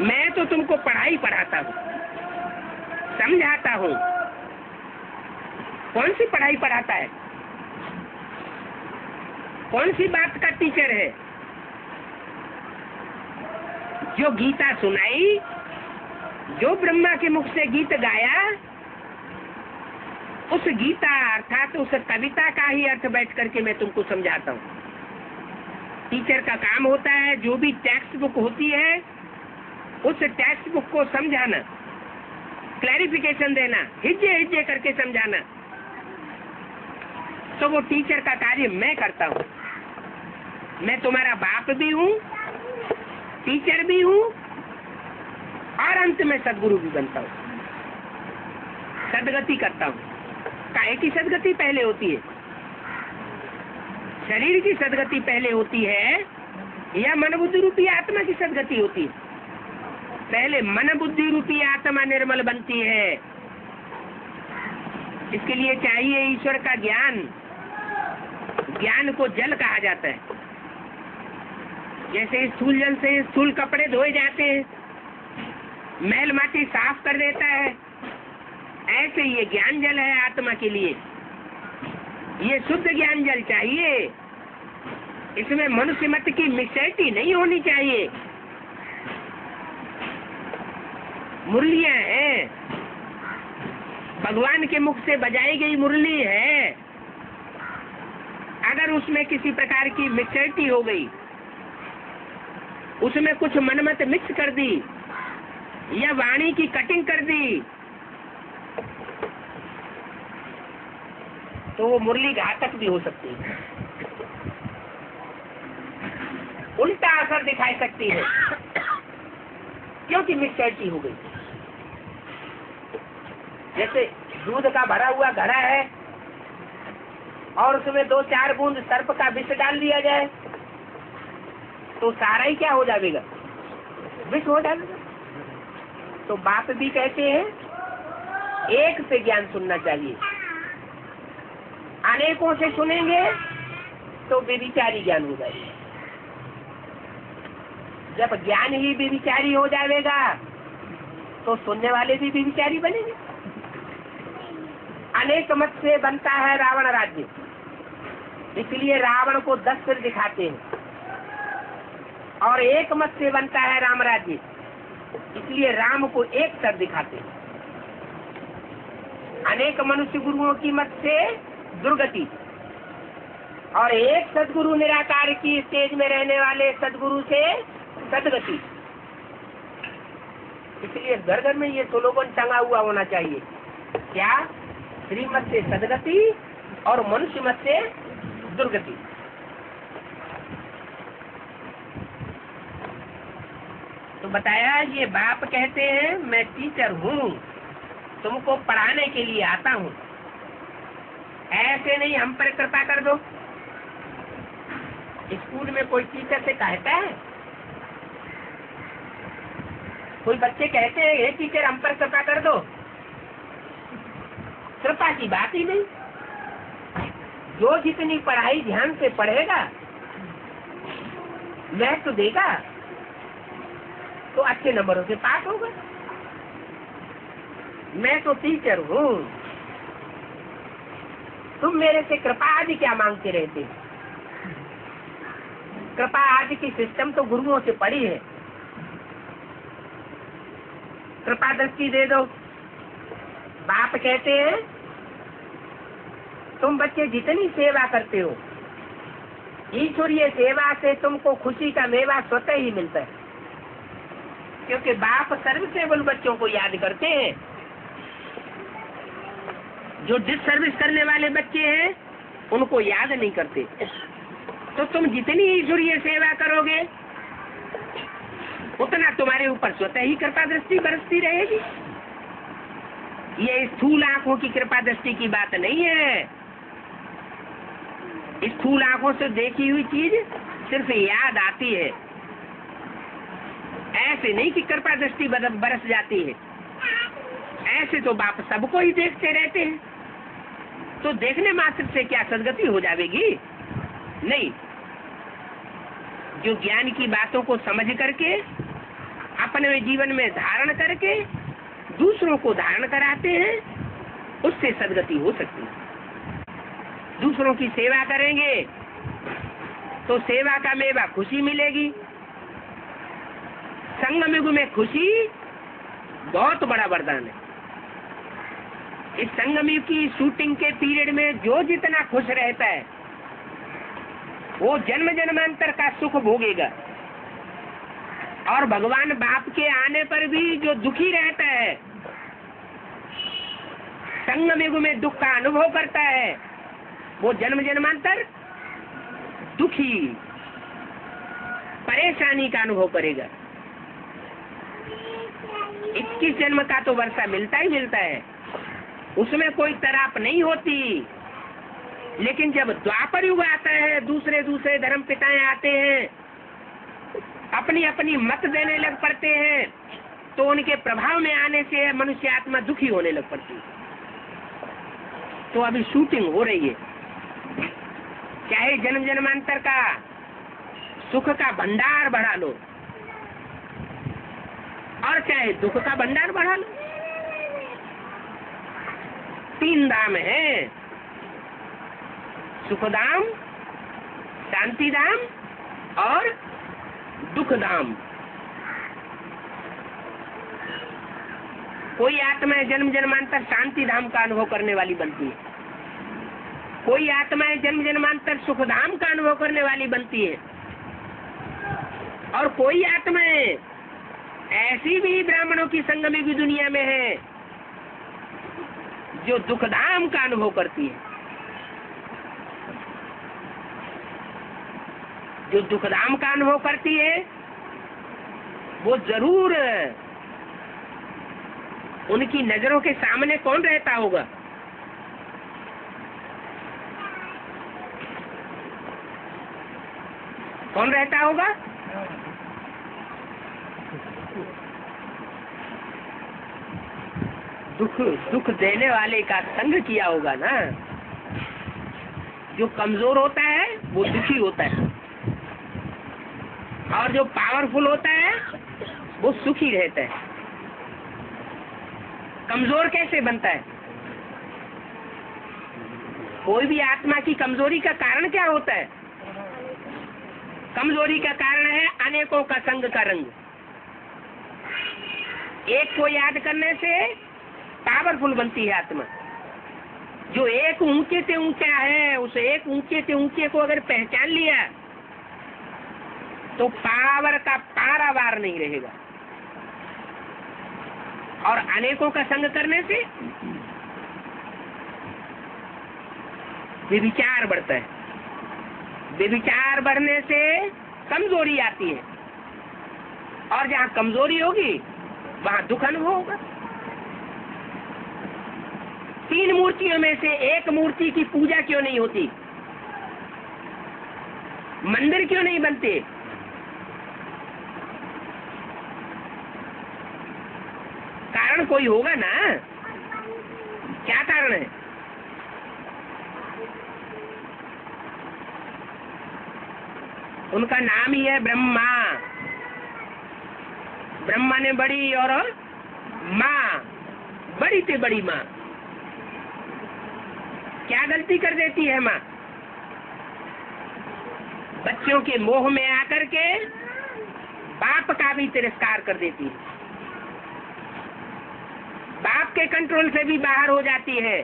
मैं तो तुमको पढ़ाई पढ़ाता हूं, समझाता हूं। कौन सी पढ़ाई पढ़ाता है? कौन सी बात का टीचर है? जो गीता सुनाई, जो ब्रह्मा के मुख से गीत गाया, उस गीता अर्थात उस कविता का ही अर्थ बैठ करके मैं तुमको समझाता हूँ। टीचर का काम होता है जो भी टेक्स्ट बुक होती है उस टेक्स्ट बुक को समझाना, क्लैरिफिकेशन देना, हिज्जे हिज्जे करके समझाना। तो वो टीचर का कार्य मैं करता हूँ। मैं तुम्हारा बाप भी हूँ, टीचर भी हूँ और अंत में सदगुरु भी बनता हूँ, सदगति करता हूँ। काहे की सदगति पहले होती है? शरीर की सदगति पहले होती है या मन बुद्धि रूपी आत्मा की सदगति होती है? पहले मन बुद्धि रूपी आत्मा निर्मल बनती है। इसके लिए चाहिए ईश्वर का ज्ञान। ज्ञान को जल कहा जाता है। जैसे स्थूल जल से स्थूल कपड़े धोए जाते हैं, मैल माटी साफ कर देता है, ऐसे ये ज्ञान जल है आत्मा के लिए। ये शुद्ध ज्ञान जल चाहिए। इसमें मनुष्य मत की मिक्सैरिटी नहीं होनी चाहिए। मुरलियां हैं, भगवान के मुख से बजाई गई मुरली है। अगर उसमें किसी प्रकार की मिक्सैरिटी हो गई, उसमें कुछ मनमत मिक्स कर दी या वाणी की कटिंग कर दी, तो वो मुरली घातक भी हो सकती है, उल्टा असर दिखाई सकती है, क्योंकि मिक्सैरिटी हो गई। जैसे दूध का भरा हुआ घड़ा है और उसमें 2-4 बूंद सर्प का विष डाल दिया जाए तो सारा ही क्या हो जाएगा? विष हो जाएगा। तो बाप भी कहते हैं एक से ज्ञान सुनना चाहिए। अनेकों से सुनेंगे तो बेविचारी ज्ञान हो जाएगा। जब ज्ञान ही बेविचारी हो जाएगा तो सुनने वाले भी बेविचारी बनेंगे। अनेक मत से बनता है रावण राज्य, इसलिए रावण को 10 सिर दिखाते हैं। और एक मत से बनता है राम राज्य, इसलिए राम को एक सर दिखाते हैं। अनेक मनुष्य गुरुओं की मत से दुर्गति और एक सदगुरु निराकार की स्टेज में रहने वाले सदगुरु से सदगति। इसलिए घर घर में ये स्लोगन टंगा हुआ होना चाहिए। क्या? श्रीमत से सदगति और मनुष्य मत से दुर्गति। तो बताया ये बाप कहते हैं मैं टीचर हूँ, तुमको पढ़ाने के लिए आता हूँ। ऐसे नहीं हम पर कृपा कर दो। स्कूल में कोई टीचर से कहता है, कोई बच्चे कहते हैं हे टीचर हम पर कृपा कर दो? कृपा की बात ही नहीं। जो जितनी पढ़ाई ध्यान से पढ़ेगा, मैं तो देगा तो अच्छे नंबरों से पास होगा। मैं तो टीचर हूँ, तुम मेरे से कृपा आदि क्या मांगते रहते? कृपा आदि की सिस्टम तो गुरुओं से पड़ी है। कृपा दृष्टि दे दो। बाप कहते हैं तुम बच्चे जितनी सेवा करते हो, ईश्वरीय सेवा से तुमको खुशी का मेवा स्वतः ही मिलता है। क्योंकि बाप सर्विसेबल बच्चों को याद करते हैं। जो डिससर्विस करने वाले बच्चे हैं उनको याद नहीं करते। तो तुम जितनी ईश्वरीय सेवा करोगे उतना तुम्हारे ऊपर स्वतः ही कृपा दृष्टि बरसती रहेगी। ये स्थूल आंखों की कृपा दृष्टि की बात नहीं है। स्थूल आंखों से देखी हुई चीज सिर्फ याद आती है, ऐसे नहीं कि कृपा दृष्टि बरस जाती है। ऐसे तो बाप सबको ही देखते रहते हैं, तो देखने मात्र से क्या सदगति हो जाएगी? नहीं। जो ज्ञान की बातों को समझ करके अपने जीवन में धारण करके दूसरों को धारण कराते हैं, उससे सदगति हो सकती है। दूसरों की सेवा करेंगे तो सेवा का मेवा खुशी मिलेगी। संगम युग में खुशी बहुत बड़ा वरदान है। इस संगम युग की शूटिंग के पीरियड में जो जितना खुश रहता है वो जन्म जन्मांतर का सुख भोगेगा, और भगवान बाप के आने पर भी जो दुखी रहता है, संगम युग में दुख का अनुभव करता है, वो जन्म जन्मांतर दुखी परेशानी का अनुभव करेगा। 21 जन्म का तो वर्षा मिलता ही मिलता है, उसमें कोई तराप नहीं होती। लेकिन जब द्वापर युग आता है, दूसरे दूसरे धर्म पिताएं आते हैं, अपनी अपनी मत देने लग पड़ते हैं, तो उनके प्रभाव में आने से मनुष्य आत्मा दुखी होने लग पड़ती है। तो अभी शूटिंग हो रही है, चाहे जन्म जन्मांतर का सुख का भंडार बढ़ा लो और चाहे दुख का भंडार बढ़ा लो। 3 धाम है, सुखधाम, शांति धाम और दुख धाम। कोई आत्माएं जन्म जन्मांतर शांति धाम का अनुभव करने वाली बनती है, कोई आत्माएं जन्म जन्मांतर सुख धाम का अनुभव करने वाली बनती है, और कोई आत्माएं ऐसी भी ब्राह्मणों की संगम की दुनिया में है जो दुख धाम का अनुभव करती है। जो दुख धाम का अनुभव करती है वो जरूर उनकी नजरों के सामने कौन रहता होगा? कौन रहता होगा? दुख देने वाले का संग किया होगा ना। जो कमजोर होता है वो दुखी होता है, और जो पावरफुल होता है वो सुखी रहता है। कमजोर कैसे बनता है? कोई भी आत्मा की कमजोरी का कारण क्या होता है? कमजोरी का कारण है अनेकों का संग का रंग। एक को याद करने से पावरफुल बनती है आत्मा। जो एक ऊंचे से ऊंचा है, उस एक ऊंचे से ऊंचे को अगर पहचान लिया तो पावर का पारावार नहीं रहेगा। और अनेकों का संग करने से व्यभिचार बढ़ता है। व्यभिचार बढ़ने से कमजोरी आती है, और जहाँ कमजोरी होगी वहाँ दुख अनुभव होगा। 3 मूर्तियों में से एक मूर्ति की पूजा क्यों नहीं होती? मंदिर क्यों नहीं बनते? कारण कोई होगा ना। क्या कारण है? उनका नाम ही है ब्रह्मा। ब्रह्मा ने बड़ी और माँ, बड़ी से बड़ी माँ। क्या गलती कर देती है माँ? बच्चों के मोह में आकर के बाप का भी तिरस्कार कर देती है, बाप के कंट्रोल से भी बाहर हो जाती है,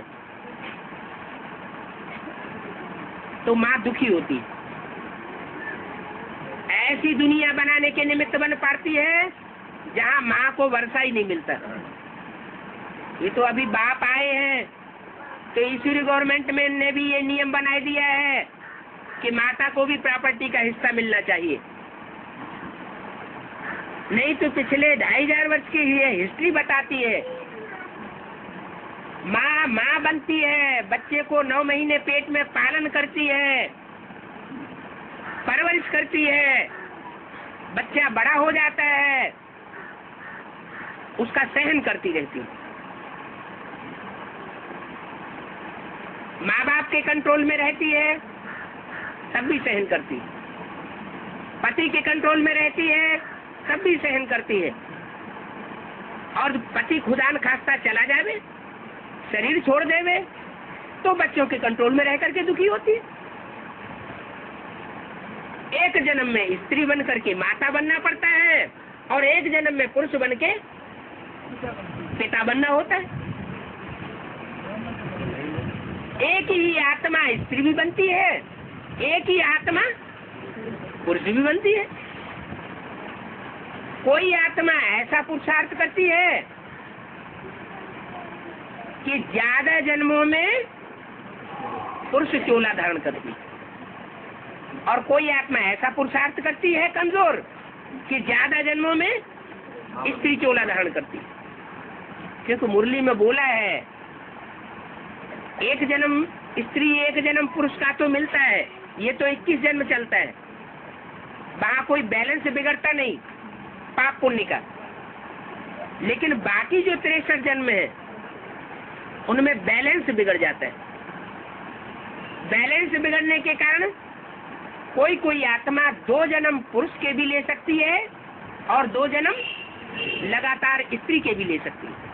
तो माँ दुखी होती है। ऐसी दुनिया बनाने के निमित्त बन पड़ती है जहाँ माँ को वर्षा ही नहीं मिलता। ये तो अभी बाप आए हैं तो ईश्वरी गवर्नमेंट में ने भी ये नियम बना दिया है कि माता को भी प्रॉपर्टी का हिस्सा मिलना चाहिए। नहीं तो पिछले 2500 वर्ष की ये हिस्ट्री बताती है, माँ बनती है, बच्चे को 9 महीने पेट में पालन करती है, परवरिश करती है, बच्चा बड़ा हो जाता है, उसका सहन करती रहती है। माँ बाप के कंट्रोल में रहती है तब भी सहन करती है, पति के कंट्रोल में रहती है तब भी सहन करती है, और पति खुदा न खास्ता चला जावे, शरीर छोड़ देवे, तो बच्चों के कंट्रोल में रह करके दुखी होती है। एक जन्म में स्त्री बन करके माता बनना पड़ता है और एक जन्म में पुरुष बन के पिता बनना होता है। एक ही आत्मा स्त्री भी बनती है, एक ही आत्मा पुरुष भी बनती है। कोई आत्मा ऐसा पुरुषार्थ करती है कि ज्यादा जन्मों में पुरुष चोला धारण करती है, और कोई आत्मा ऐसा पुरुषार्थ करती है कमजोर कि ज्यादा जन्मों में स्त्री चोला धारण करती है। क्योंकि मुरली में बोला है एक जन्म स्त्री एक जन्म पुरुष का तो मिलता है, ये तो 21 जन्म चलता है, वहां कोई बैलेंस बिगड़ता नहीं पाप पुण्य का। लेकिन बाकी जो 63 जन्म है उनमें बैलेंस बिगड़ जाता है। बैलेंस बिगड़ने के कारण कोई कोई आत्मा 2 जन्म पुरुष के भी ले सकती है और 2 जन्म लगातार स्त्री के भी ले सकती है।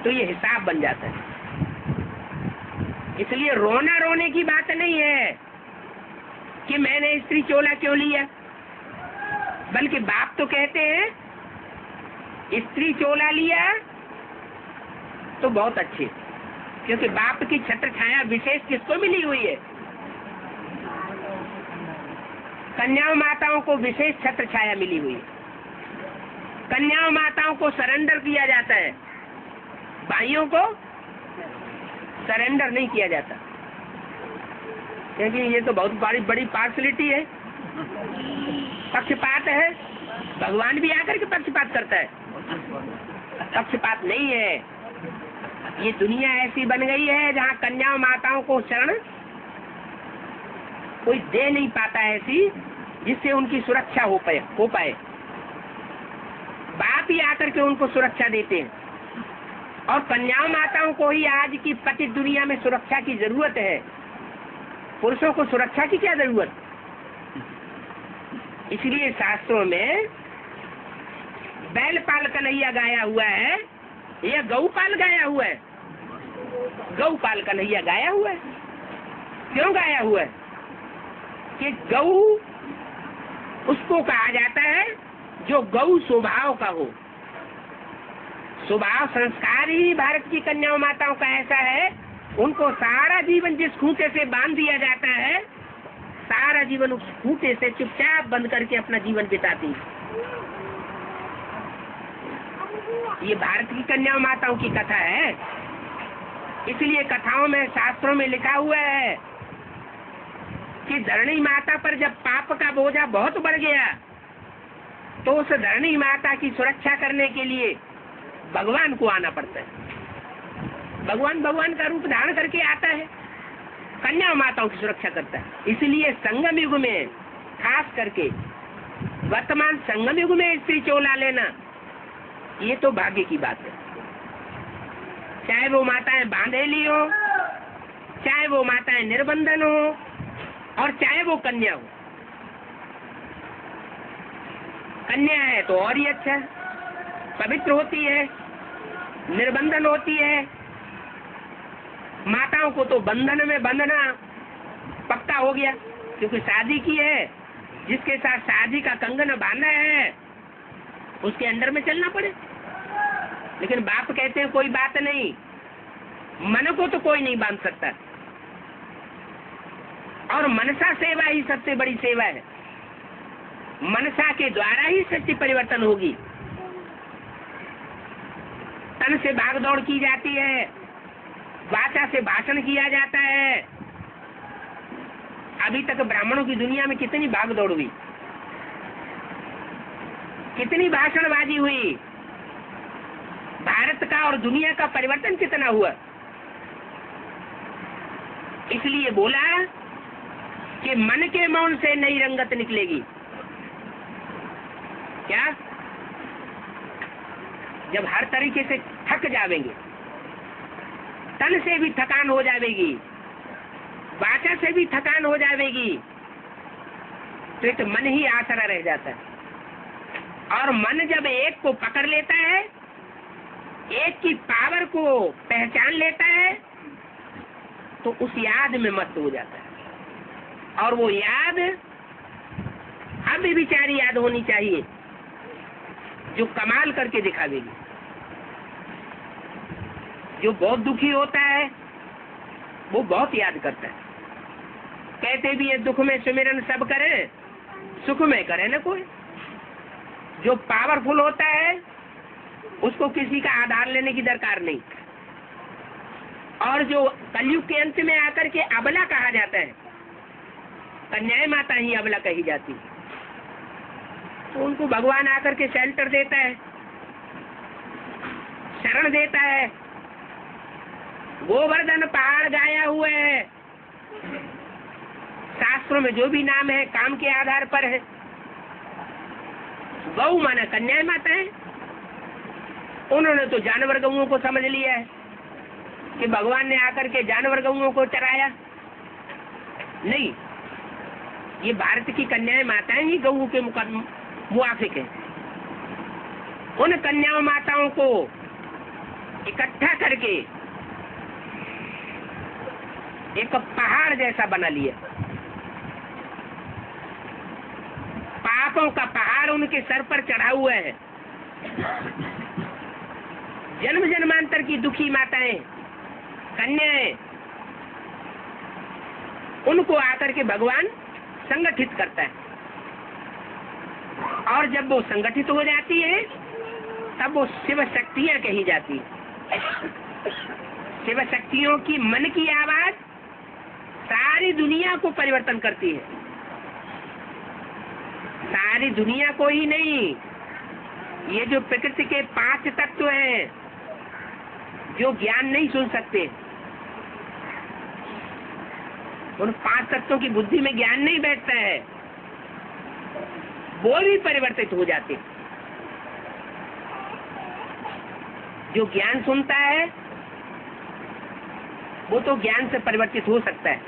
तो ये हिसाब बन जाता है। इसलिए रोना रोने की बात नहीं है कि मैंने स्त्री चोला क्यों लिया, बल्कि बाप तो कहते हैं स्त्री चोला लिया तो बहुत अच्छे, क्योंकि बाप की छत्र छाया विशेष किसको मिली हुई है? कन्याओं माताओं को विशेष छत्र छाया मिली हुई है। कन्याओं माताओं को सरेंडर किया जाता है, भाइयों को सरेंडर नहीं किया जाता, क्योंकि ये तो बहुत बड़ी पार्शलिटी है, पक्षपात है। भगवान भी आकर के पक्षपात करता है, पक्षपात नहीं है। ये दुनिया ऐसी बन गई है जहाँ कन्याओं माताओं को शरण कोई दे नहीं पाता ऐसी जिससे उनकी सुरक्षा हो पाए। बाप ही आकर के उनको सुरक्षा देते हैं, और कन्याओं माताओं को ही आज की पतित दुनिया में सुरक्षा की जरूरत है। पुरुषों को सुरक्षा की क्या जरूरत? इसलिए शास्त्रों में बैलपाल कन्हैया गाया हुआ है या गौपाल गाया हुआ है? गौपाल कन्हैया गाया हुआ है। क्यों गाया हुआ है? कि गौ उसको कहा जाता है जो गौ स्वभाव का हो। स्वभाव संस्कार ही भारत की कन्याओं माताओं का ऐसा है, उनको सारा जीवन जिस खूंटे से बांध दिया जाता है, सारा जीवन उस खूंटे से चुपचाप बंद करके अपना जीवन बिताती है। ये भारत की कन्याओं माताओं की कथा है। इसलिए कथाओं में शास्त्रों में लिखा हुआ है कि धरणी माता पर जब पाप का बोझा बहुत बढ़ गया तो उस धरणी माता की सुरक्षा करने के लिए भगवान को आना पड़ता है। भगवान का रूप धारण करके आता है, कन्या माताओं की सुरक्षा करता है। इसलिए संगम युग में, खास करके वर्तमान संगम युग में स्त्री चोला लेना ये तो भाग्य की बात है। चाहे वो माताएं बांधेली हो, चाहे वो माताएं निर्बंधन हो, और चाहे वो कन्या हो। कन्या है तो और ही अच्छा, पवित्र होती है, निर्बंधन होती है। माताओं को तो बंधन में बंधना पक्का हो गया, क्योंकि शादी की है, जिसके साथ शादी का कंगन बांधा है उसके अंदर में चलना पड़े। लेकिन बाप कहते हैं कोई बात नहीं, मन को तो कोई नहीं बांध सकता, और मनसा सेवा ही सबसे बड़ी सेवा है। मनसा के द्वारा ही सच्ची परिवर्तन होगी। तन से भागदौड़ की जाती है, वाचा से भाषण किया जाता है। अभी तक ब्राह्मणों की दुनिया में कितनी भागदौड़ हुई, कितनी भाषणबाजी हुई, भारत का और दुनिया का परिवर्तन कितना हुआ। इसलिए बोला कि मन के मौन से नई रंगत निकलेगी। क्या? जब हर तरीके से थक जावेंगे, तन से भी थकान हो जाएगी, वाचा से भी थकान हो जाएगी, तो एक मन ही आसरा रह जाता है। और मन जब एक को पकड़ लेता है, एक की पावर को पहचान लेता है तो उस याद में मस्त हो जाता है। और वो याद अव्यभिचारी याद होनी चाहिए जो कमाल करके दिखा देगी। जो बहुत दुखी होता है वो बहुत याद करता है। कहते भी ये दुख में सुमिरन सब करे, सुख में करे न कोई। जो पावरफुल होता है उसको किसी का आधार लेने की दरकार नहीं। और जो कलयुग के अंत में आकर के अबला कहा जाता है, कन्याएं माता ही अबला कही जाती है, तो उनको भगवान आकर के शेल्टर देता है, शरण देता है। गोवर्धन पहाड़ गाया हुआ है, शास्त्रों में जो भी नाम है काम के आधार पर है। गौ माना कन्याएं माता है। उन्होंने तो जानवर गौओं को समझ लिया है कि भगवान ने आकर के जानवर गौओं को चराया। नहीं, ये भारत की कन्याएं माताएं ही गऊ के मुआफिक है। उन कन्याओं माताओं को इकट्ठा करके एक पहाड़ जैसा बना लिया। पापों का पहाड़ उनके सर पर चढ़ा हुआ है। जन्म जन्मांतर की दुखी माताएं, कन्याएं, उनको आकर के भगवान संगठित करता है। और जब वो संगठित हो जाती है तब वो शिव शक्तियां कही जाती है। शिव शक्तियों की मन की आवाज सारी दुनिया को परिवर्तन करती है। सारी दुनिया को ही नहीं, ये जो प्रकृति के 5 तत्व हैं जो ज्ञान नहीं सुन सकते, उन 5 तत्वों की बुद्धि में ज्ञान नहीं बैठता है, वो भी परिवर्तित हो जाते। जो ज्ञान सुनता है वो तो ज्ञान से परिवर्तित हो सकता है,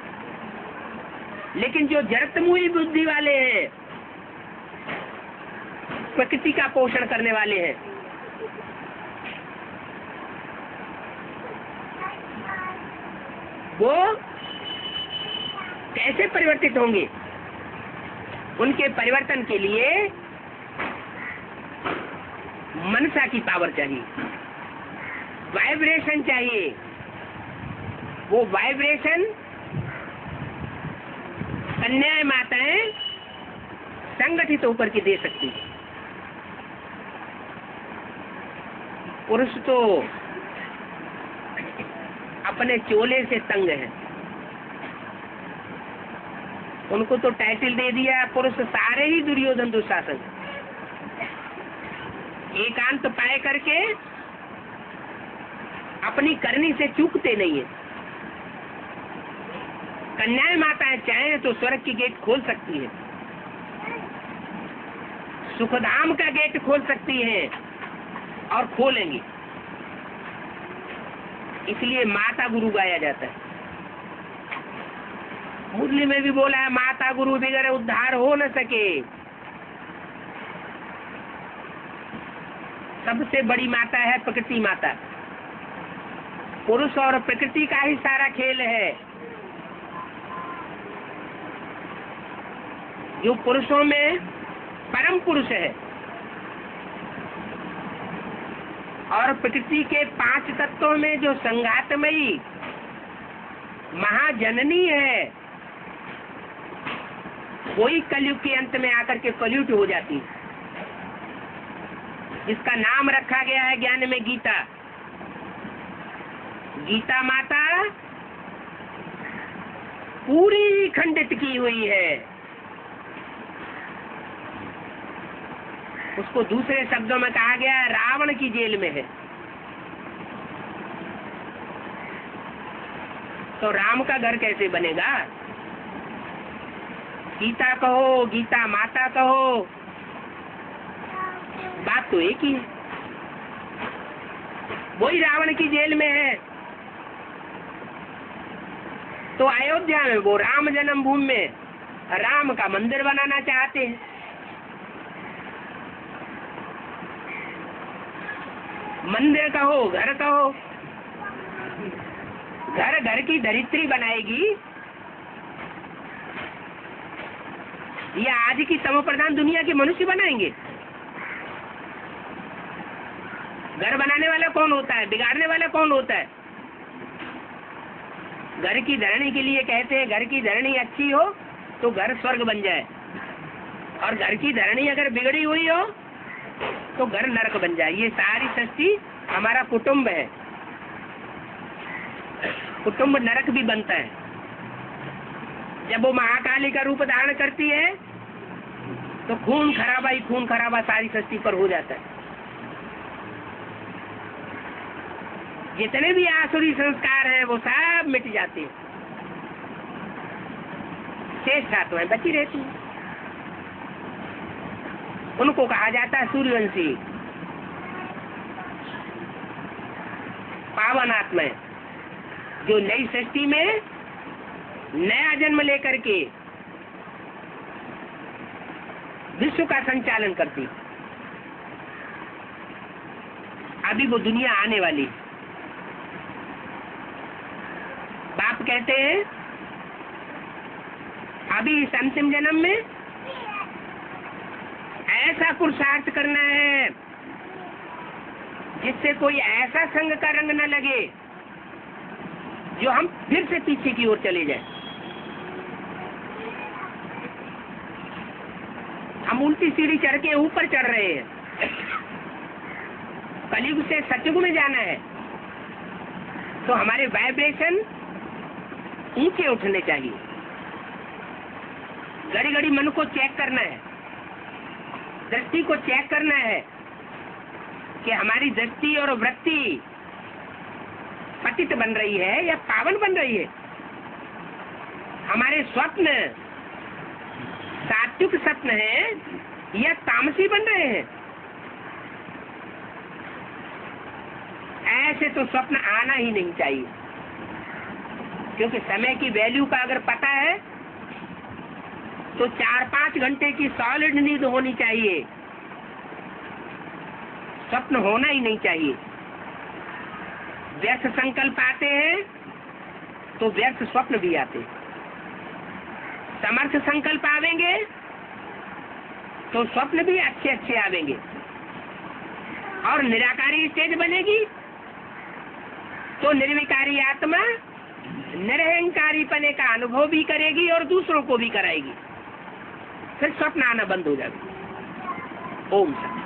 लेकिन जो जड़त्वमूली बुद्धि वाले हैं, प्रकृति का पोषण करने वाले हैं, वो कैसे परिवर्तित होंगे? उनके परिवर्तन के लिए मनसा की पावर चाहिए, वाइब्रेशन चाहिए। वो वाइब्रेशन कन्याएं माताएं संगठित होकर के दे सकती है। पुरुष तो अपने चोले से तंग है, उनको तो टाइटल दे दिया पुरुष सारे ही दुर्योधन दुशासन। एकांत पाए करके अपनी करनी से चूकते नहीं है। कन्याएं माताएं चाहें तो स्वर्ग की गेट खोल सकती है, सुखधाम का गेट खोल सकती है और खोलेंगी। इसलिए माता गुरु गाया जाता है। मुरली में भी बोला है, माता गुरु बिगर उद्धार हो न सके। सबसे बड़ी माता है प्रकृति माता। पुरुष और प्रकृति का ही सारा खेल है। जो पुरुषों में परम पुरुष है और प्रकृति के 5 तत्वों में जो संघातमयी महाजननी है, वही कलयुग के अंत में आकर के कल्यूट हो जाती है, जिसका नाम रखा गया है ज्ञान में गीता। गीता माता पूरी खंडित की हुई है। उसको दूसरे शब्दों में कहा गया है रावण की जेल में है। तो राम का घर कैसे बनेगा? गीता कहो, गीता माता कहो, बात तो एक ही है। वही रावण की जेल में है। तो अयोध्या में वो राम जन्मभूमि में राम का मंदिर बनाना चाहते हैं। मंदिर कहो, घर कहो, घर घर की धरित्री बनाएगी या आज की तमो प्रधान दुनिया के मनुष्य बनाएंगे? घर बनाने वाला कौन होता है? बिगाड़ने वाला कौन होता है? घर की धरणी के लिए कहते हैं घर की धरणी अच्छी हो तो घर स्वर्ग बन जाए, और घर की धरणी अगर बिगड़ी हुई हो तो घर नरक बन जाए। ये सारी सृष्टि हमारा कुटुंब है। कुटुंब नरक भी बनता है। जब वो महाकाली का रूप धारण करती है तो खून खराबा सारी सृष्टि पर हो जाता है। जितने भी आसुरी संस्कार हैं वो सब मिट जाते हैं, शेष धातुएं बची रहती हैं। उनको कहा जाता है सूर्यवंशी, पावन आत्माएं, जो नई सृष्टि में नया जन्म लेकर के विश्व का संचालन करती। अभी वो दुनिया आने वाली। बाप कहते हैं अभी इस अंतिम जन्म में ऐसा पुरुषार्थ करना है जिससे कोई ऐसा संग का रंग न लगे जो हम फिर से पीछे की ओर चले जाएं। हम उल्टी सीढ़ी चढ़ के ऊपर चढ़ रहे हैं। कलयुग से सतयुग में जाना है तो हमारे वाइब्रेशन ऊंचे उठने चाहिए। घड़ी घड़ी मन को चेक करना है, दृष्टि को चेक करना है कि हमारी दृष्टि और वृत्ति पतित बन रही है या पावन बन रही है। हमारे स्वप्न सात्विक स्वप्न है या तामसी बन रहे हैं। ऐसे तो स्वप्न आना ही नहीं चाहिए, क्योंकि समय की वैल्यू का अगर पता है तो 4-5 घंटे की सॉलिड नींद होनी चाहिए, स्वप्न होना ही नहीं चाहिए। व्यर्थ संकल्प आते हैं तो व्यर्थ स्वप्न भी आते हैं। समर्थ संकल्प आवेंगे तो स्वप्न भी अच्छे अच्छे आवेंगे, और निराकारी स्टेज बनेगी तो निर्विकारी आत्मा निरहंकारी पने का अनुभव भी करेगी और दूसरों को भी कराएगी। फिर स्वप्न आना बंद हो जाएगा। ओम शांति।